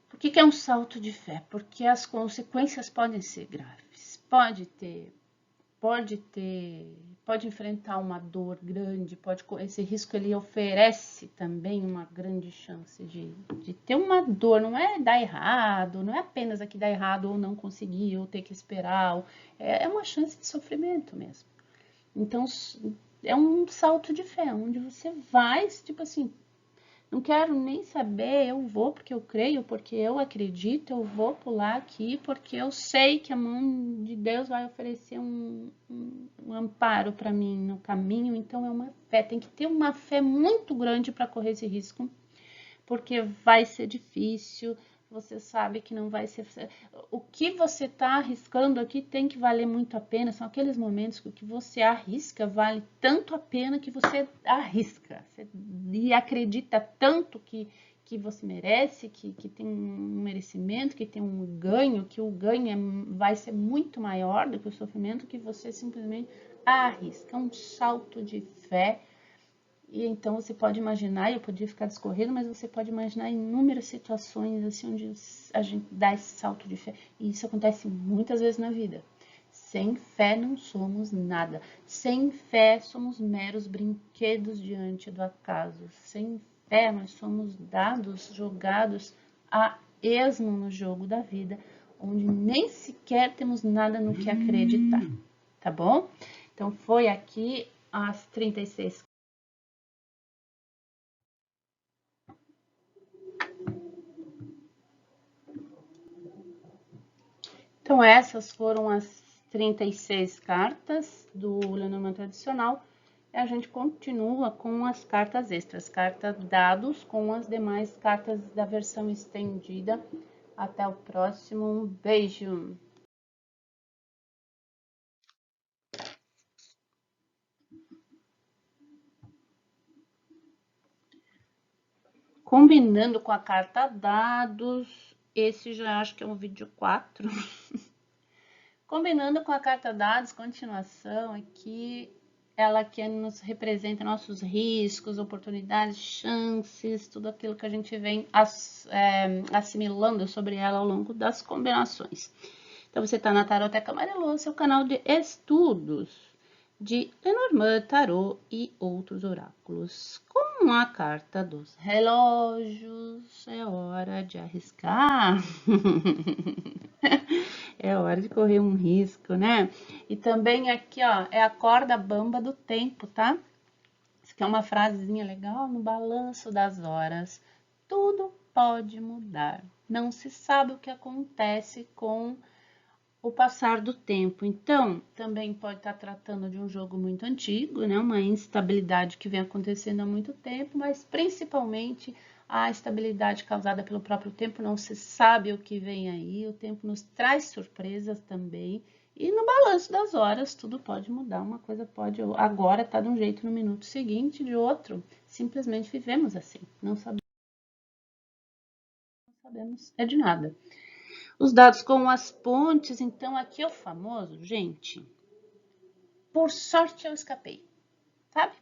Por que é um salto de fé? Porque as consequências podem ser graves. Pode enfrentar uma dor grande, esse risco ele oferece também uma grande chance de ter uma dor, não é dar errado, não é apenas aqui dar errado ou não conseguir, ou ter que esperar, é uma chance de sofrimento mesmo. Então, é um salto de fé, onde você vai, tipo assim, não quero nem saber, eu vou porque eu creio, porque eu acredito, eu vou pular aqui porque eu sei que a mão de Deus vai oferecer um amparo para mim no caminho. Então é uma fé, tem que ter uma fé muito grande para correr esse risco, porque vai ser difícil. Você sabe que não vai ser. O que você está arriscando aqui tem que valer muito a pena. São aqueles momentos que o que você arrisca vale tanto a pena que você arrisca. E acredita tanto que você merece, que tem um merecimento, que tem um ganho, que o ganho vai ser muito maior do que o sofrimento, que você simplesmente arrisca. Um salto de fé. E então você pode imaginar, eu podia ficar discorrendo, mas você pode imaginar inúmeras situações assim onde a gente dá esse salto de fé. E isso acontece muitas vezes na vida. Sem fé não somos nada. Sem fé somos meros brinquedos diante do acaso. Sem fé nós somos dados, jogados a esmo no jogo da vida, onde nem sequer temos nada no que acreditar. Tá bom? Então foi aqui as 36. Então, essas foram as 36 cartas do Lenormand tradicional. E a gente continua com as cartas extras, cartas dados com as demais cartas da versão estendida. Até o próximo, um beijo! Combinando com a carta dados, esse já acho que é um vídeo 4. Combinando com a carta dados, continuação aqui, ela que nos representa nossos riscos, oportunidades, chances, tudo aquilo que a gente vem assimilando sobre ela ao longo das combinações. Então, você está na Taroteca Amarelo, seu canal de estudos de Lenormand, Tarô e outros oráculos. Com a carta dos relógios, é hora de arriscar. É hora de correr um risco, né? E também aqui, ó, é a corda bamba do tempo, tá? Isso aqui é uma frasezinha legal, no balanço das horas. Tudo pode mudar. Não se sabe o que acontece com o passar do tempo. Então, também pode estar tratando de um jogo muito antigo, né? Uma instabilidade que vem acontecendo há muito tempo, mas principalmente a estabilidade causada pelo próprio tempo, não se sabe o que vem aí, o tempo nos traz surpresas também. E no balanço das horas, tudo pode mudar, uma coisa pode agora estar de um jeito no minuto seguinte, de outro. Simplesmente vivemos assim, não sabemos é de nada. Os dados com as pontes, então aqui é o famoso, gente, por sorte eu escapei, sabe?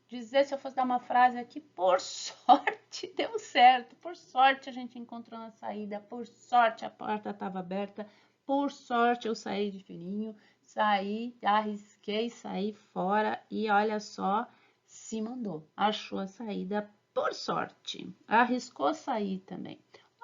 Dizer, se eu fosse dar uma frase aqui, por sorte deu certo, por sorte a gente encontrou uma saída, por sorte a porta estava aberta, por sorte eu saí de fininho, saí, arrisquei, saí fora e olha só, se mandou, achou a saída por sorte, arriscou sair também.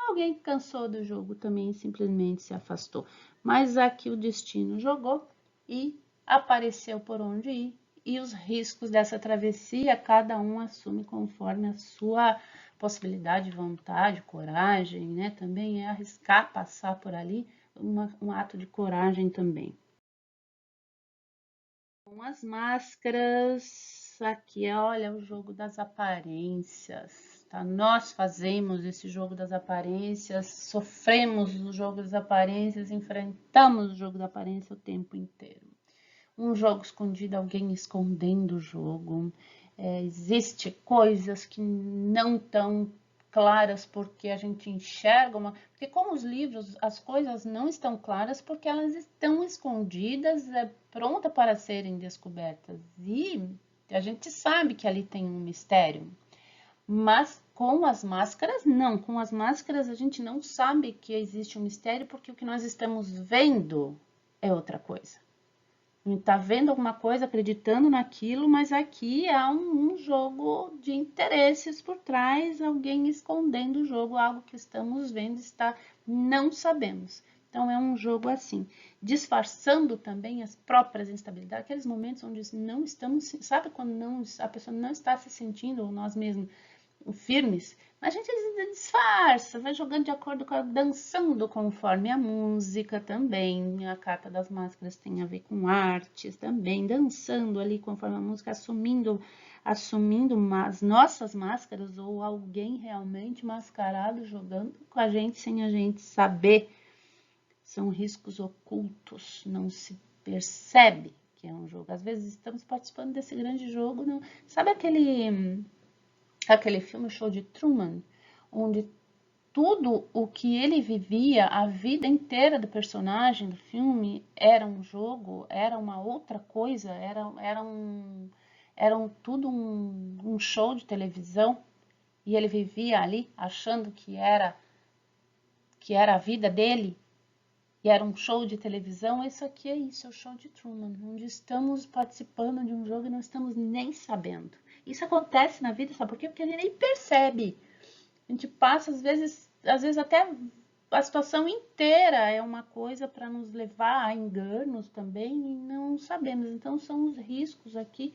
Alguém cansou do jogo também simplesmente se afastou, mas aqui o destino jogou e apareceu por onde ir. E os riscos dessa travessia, cada um assume conforme a sua possibilidade, vontade, coragem, né? Também é arriscar passar por ali, um ato de coragem também. Com as máscaras, aqui olha o jogo das aparências, tá? Nós fazemos esse jogo das aparências, sofremos o jogo das aparências, enfrentamos o jogo da aparência o tempo inteiro. Um jogo escondido, alguém escondendo o jogo. Existe coisas que não estão claras porque a gente enxerga porque como os livros, as coisas não estão claras porque elas estão escondidas, pronta para serem descobertas. E a gente sabe que ali tem um mistério. Mas com as máscaras, não. Com as máscaras a gente não sabe que existe um mistério porque o que nós estamos vendo é outra coisa. A gente está vendo alguma coisa, acreditando naquilo, mas aqui há um jogo de interesses por trás, alguém escondendo o jogo, algo que estamos vendo, não sabemos. Então é um jogo assim, disfarçando também as próprias instabilidades, aqueles momentos onde não estamos, sabe quando a pessoa não está se sentindo, ou nós mesmos, firmes, mas a gente disfarça, vai jogando de acordo com dançando conforme a música também. A carta das máscaras tem a ver com artes também, dançando ali conforme a música, assumindo as nossas máscaras ou alguém realmente mascarado jogando com a gente sem a gente saber. São riscos ocultos, não se percebe que é um jogo. Às vezes estamos participando desse grande jogo, não sabe aquele filme Show de Truman, onde tudo o que ele vivia, a vida inteira do personagem do filme, era um jogo, era uma outra coisa, era tudo um show de televisão, e ele vivia ali achando que era a vida dele, e era um show de televisão. Isso aqui é isso, é o show de Truman, onde estamos participando de um jogo e não estamos nem sabendo. Isso acontece na vida, sabe por quê? Porque a gente nem percebe. A gente passa, às vezes até a situação inteira é uma coisa para nos levar a enganos também e não sabemos. Então, são os riscos aqui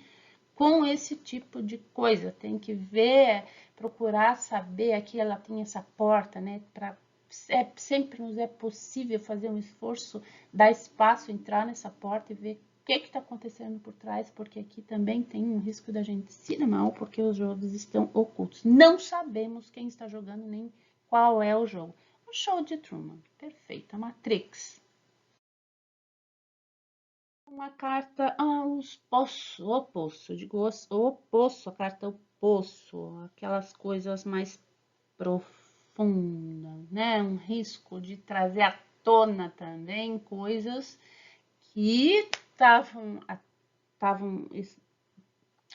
com esse tipo de coisa. Tem que ver, procurar saber. Aqui ela tem essa porta, né? Sempre nos é possível fazer um esforço, dar espaço, entrar nessa porta e ver o que está acontecendo por trás, porque aqui também tem um risco da gente se dar mal, porque os jogos estão ocultos. Não sabemos quem está jogando, nem qual é o jogo. O show de Truman, perfeito, a Matrix. Uma carta, o poço, digo o poço, a carta o poço, aquelas coisas mais profundas, né? Um risco de trazer à tona também coisas que estavam,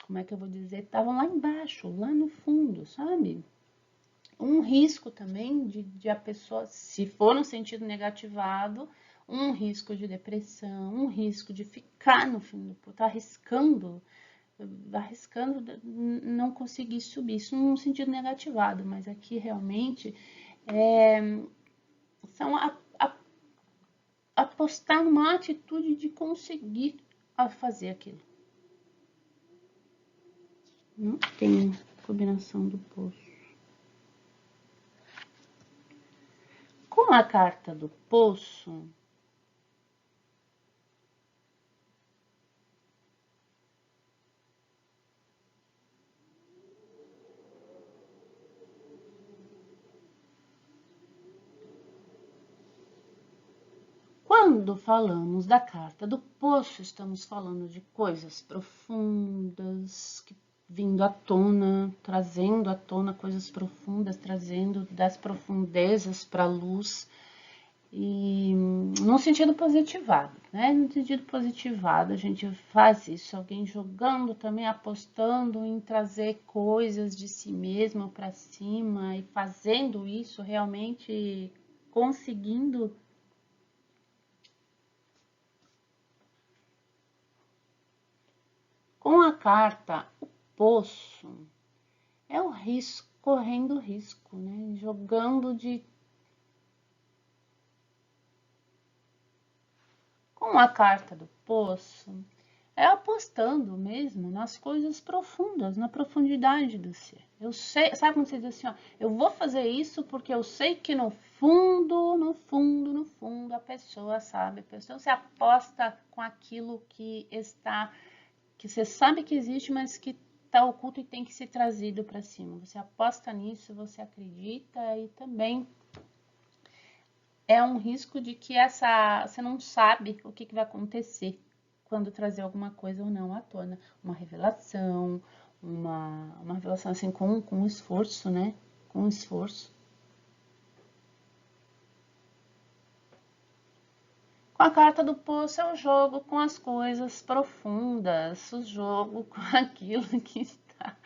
como é que eu vou dizer? Estavam lá embaixo, lá no fundo, sabe? Um risco também de a pessoa, se for no sentido negativado, um risco de depressão, um risco de ficar no fim do tá arriscando não conseguir subir. Isso num sentido negativado, mas aqui realmente são apostar numa atitude de conseguir fazer aquilo. Não tem combinação do poço. Com a carta do poço, quando falamos da carta do poço, estamos falando de coisas profundas, vindo à tona, trazendo à tona coisas profundas, trazendo das profundezas para a luz, e num sentido positivado, né? No sentido positivado, a gente faz isso, alguém jogando também, apostando em trazer coisas de si mesmo para cima e fazendo isso realmente conseguindo. Com a carta o poço, é o risco, correndo risco, né? Jogando de. Com a carta do poço, é apostando mesmo nas coisas profundas, na profundidade do ser. Eu sei, sabe quando você diz assim, ó, eu vou fazer isso porque eu sei que no fundo, no fundo, no fundo, a pessoa sabe, a pessoa se aposta com aquilo que está, que você sabe que existe, mas que está oculto e tem que ser trazido para cima. Você aposta nisso, você acredita e também é um risco de que você não sabe o que vai acontecer quando trazer alguma coisa ou não à tona. Uma revelação, uma revelação assim com esforço, né? Com esforço. Com a carta do poço é o jogo com as coisas profundas, o jogo com aquilo que está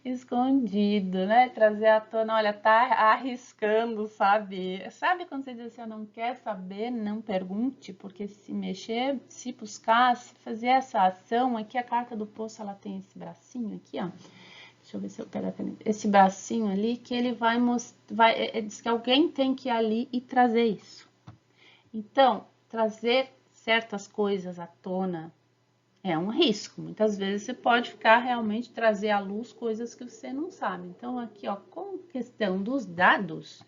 escondido, né? Trazer à tona, olha, tá arriscando, sabe? Sabe quando você diz assim, não quer saber, não pergunte, porque se mexer, se buscar, se fazer essa ação, aqui a carta do poço, ela tem esse bracinho aqui, ó. Deixa eu ver se eu pego a caneta. Esse bracinho ali, que ele vai mostrar, diz que alguém tem que ir ali e trazer isso. Então, trazer certas coisas à tona é um risco. Muitas vezes você pode ficar realmente trazer à luz coisas que você não sabe. Então, aqui, ó, com questão dos dados,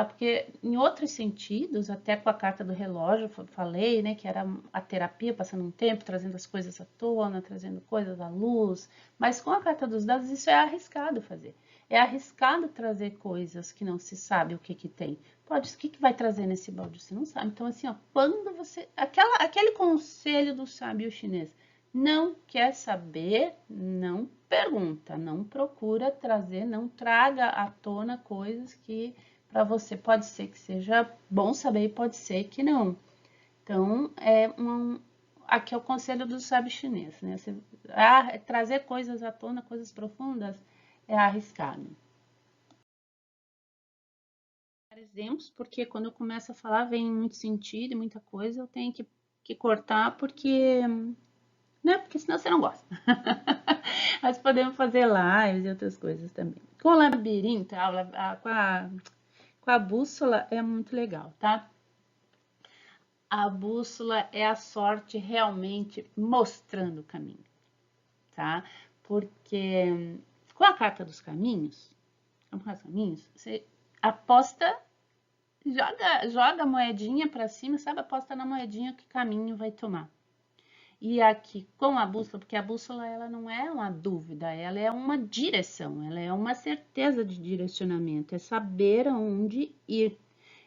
porque em outros sentidos, até com a carta do relógio, falei, né, que era a terapia passando um tempo, trazendo as coisas à tona, trazendo coisas à luz, mas com a carta dos dados, isso é arriscado fazer. É arriscado trazer coisas que não se sabe o que tem. O que vai trazer nesse balde? Você não sabe. Então, assim, ó, quando você. Aquele conselho do sábio chinês, não quer saber, não pergunta, não procura trazer, não traga à tona coisas que para você pode ser que seja bom saber e pode ser que não. Então, aqui é o conselho do sábio chinês, né? Trazer coisas à tona, coisas profundas, é arriscado. Exemplos, porque quando eu começo a falar vem muito sentido e muita coisa, eu tenho que cortar porque, né? Porque senão você não gosta. Mas podemos fazer lives e outras coisas também. Com o labirinto, com a bússola é muito legal, tá? A bússola é a sorte realmente mostrando o caminho, tá? Porque com a carta dos caminhos, você aposta, joga a moedinha para cima, sabe? Aposta na moedinha que caminho vai tomar. E aqui com a bússola, porque a bússola ela não é uma dúvida, ela é uma direção, ela é uma certeza de direcionamento, é saber aonde ir.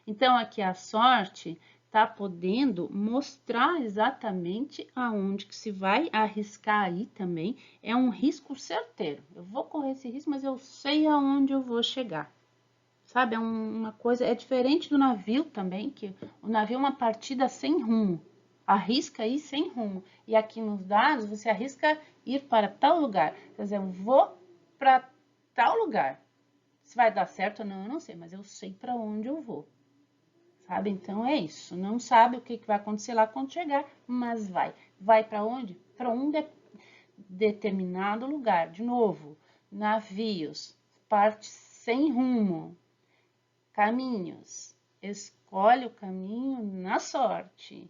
Então aqui a sorte tá podendo mostrar exatamente aonde que se vai arriscar aí também. É um risco certeiro. Eu vou correr esse risco, mas eu sei aonde eu vou chegar. Sabe, uma coisa, é diferente do navio também, que o navio é uma partida sem rumo. arrisca ir sem rumo. E aqui nos dados, você arrisca ir para tal lugar. Quer dizer, eu vou para tal lugar. Se vai dar certo ou não, eu não sei, mas eu sei para onde eu vou. Sabe? Então é isso. Não sabe o que vai acontecer lá quando chegar, mas vai. Vai para onde? Para um determinado lugar. De novo, navios, partes sem rumo, caminhos. Escolhe o caminho na sorte.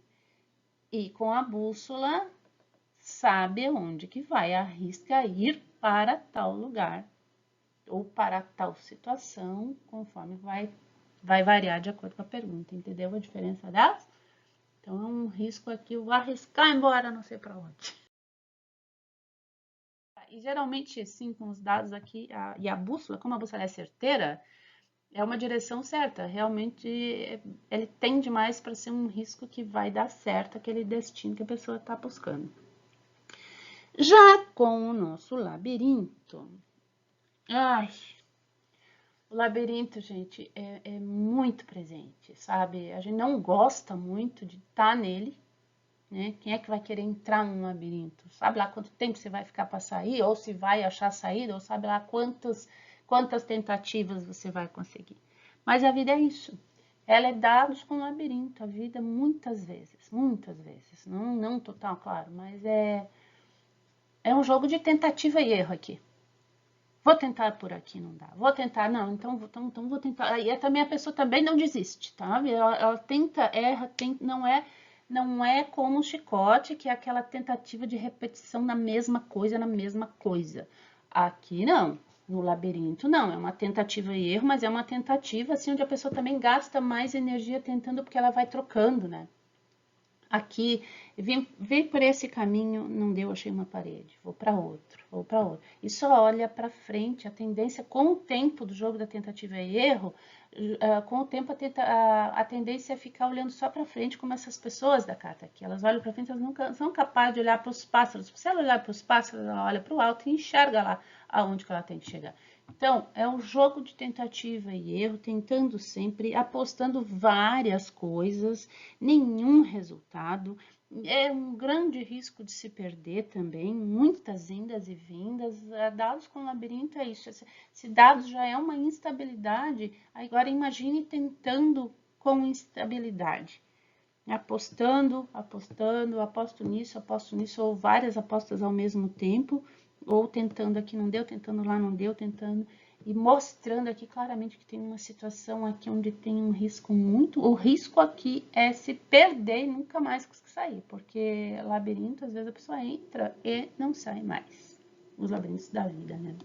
E com a bússola, sabe aonde que vai. Arrisca ir para tal lugar ou para tal situação, conforme vai variar de acordo com a pergunta. Entendeu a diferença delas? Então, é um risco aqui, eu vou arriscar embora, não sei para onde. E geralmente, assim, com os dados aqui, e a bússola, como a bússola é certeira, é uma direção certa. Realmente, ele tende mais para ser um risco que vai dar certo aquele destino que a pessoa está buscando. Já com o nosso labirinto, ai, o labirinto, gente, é muito presente, sabe? A gente não gosta muito de estar nele, né? Quem é que vai querer entrar num labirinto? Sabe lá quanto tempo você vai ficar para sair? Ou se vai achar saída? Ou sabe lá quantas tentativas você vai conseguir? Mas a vida é isso. Ela é dados com labirinto. A vida muitas vezes. Não total, claro, mas é um jogo de tentativa e erro aqui. Vou tentar por aqui, não dá. Vou tentar, não, então vou tentar. E também a pessoa também não desiste, tá? Ela tenta, erra, não é como um chicote, que é aquela tentativa de repetição na mesma coisa. Aqui não, no labirinto não, é uma tentativa e erro, mas é uma tentativa assim onde a pessoa também gasta mais energia tentando porque ela vai trocando, né? Aqui, vim por esse caminho, não deu, achei uma parede, vou para outro. E só olha para frente, a tendência, com o tempo do jogo da tentativa e erro, com o tempo a tendência é ficar olhando só para frente, como essas pessoas da carta aqui. Elas olham para frente, elas nunca são capazes de olhar para os pássaros. Se ela olhar para os pássaros, ela olha para o alto e enxerga lá aonde que ela tem que chegar. Então, é um jogo de tentativa e erro, tentando sempre, apostando várias coisas, nenhum resultado. É um grande risco de se perder também, muitas indas e vindas. Dados com labirinto é isso. Se dados já é uma instabilidade, agora imagine tentando com instabilidade. Aposto nisso, ou várias apostas ao mesmo tempo, ou tentando aqui não deu, tentando lá não deu, tentando, e mostrando aqui claramente que tem uma situação aqui onde tem um risco o risco aqui é se perder e nunca mais conseguir sair, porque labirinto, às vezes a pessoa entra e não sai mais, os labirintos da vida, né?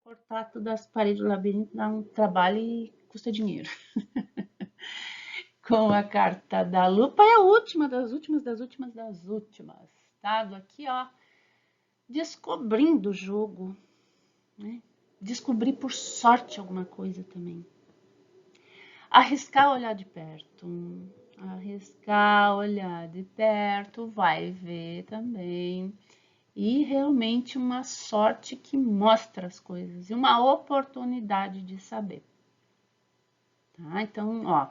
Cortar todas as paredes do labirinto dá um trabalho e custa dinheiro. Com a carta da lupa é a última das últimas. Dado aqui, ó, descobrindo o jogo, né? Descobrir por sorte alguma coisa também. Arriscar olhar de perto. Arriscar olhar de perto, vai ver também. E realmente uma sorte que mostra as coisas e uma oportunidade de saber. Tá? Então, ó,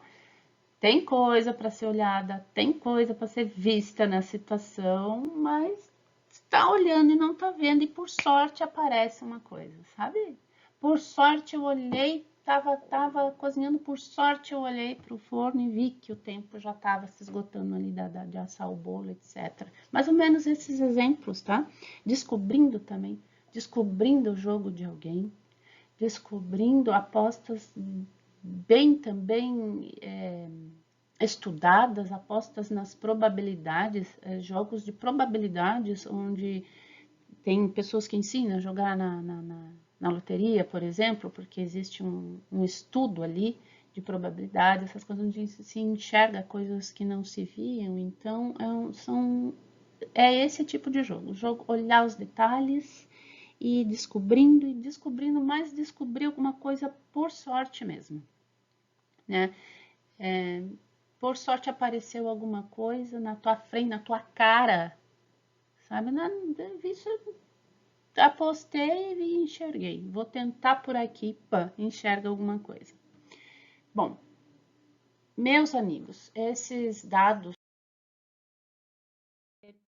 tem coisa para ser olhada, tem coisa para ser vista na situação, mas está olhando e não está vendo, e por sorte aparece uma coisa, sabe? Por sorte eu olhei, tava cozinhando, por sorte eu olhei para o forno e vi que o tempo já estava se esgotando ali de assar o bolo, etc. Mais ou menos esses exemplos, tá? Descobrindo também, descobrindo o jogo de alguém, descobrindo apostas bem também estudadas, apostas nas probabilidades, jogos de probabilidades, onde tem pessoas que ensinam a jogar na loteria, por exemplo, porque existe um estudo ali de probabilidade, essas coisas onde se enxerga coisas que não se viam. Então, é esse tipo de jogo. O jogo olhar os detalhes e descobrindo, mas descobrir alguma coisa por sorte mesmo, né? Por sorte apareceu alguma coisa na tua frente, na tua cara, sabe? Isso, apostei e enxerguei. Vou tentar por aqui, pã, enxerga alguma coisa. Bom, Meus amigos, esses dados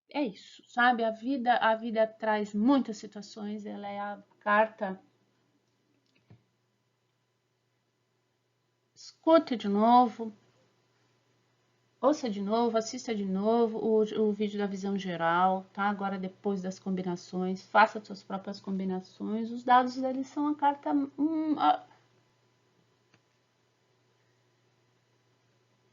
é isso, sabe? A vida traz muitas situações, ela é a carta. Escute de novo, ouça de novo, assista de novo o vídeo da visão geral, tá? Agora depois das combinações, faça suas próprias combinações. Os dados deles são a carta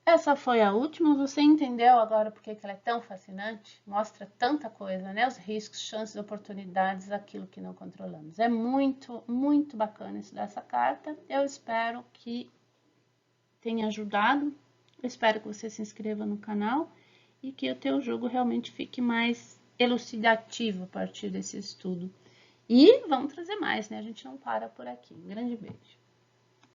Essa foi a última. Você entendeu agora por que ela é tão fascinante? Mostra tanta coisa, né? Os riscos, chances, oportunidades, aquilo que não controlamos. É muito, muito bacana estudar essa carta. Eu espero que tenha ajudado. Eu espero que você se inscreva no canal e que o teu jogo realmente fique mais elucidativo a partir desse estudo. E vamos trazer mais, né? A gente não para por aqui. Um grande beijo.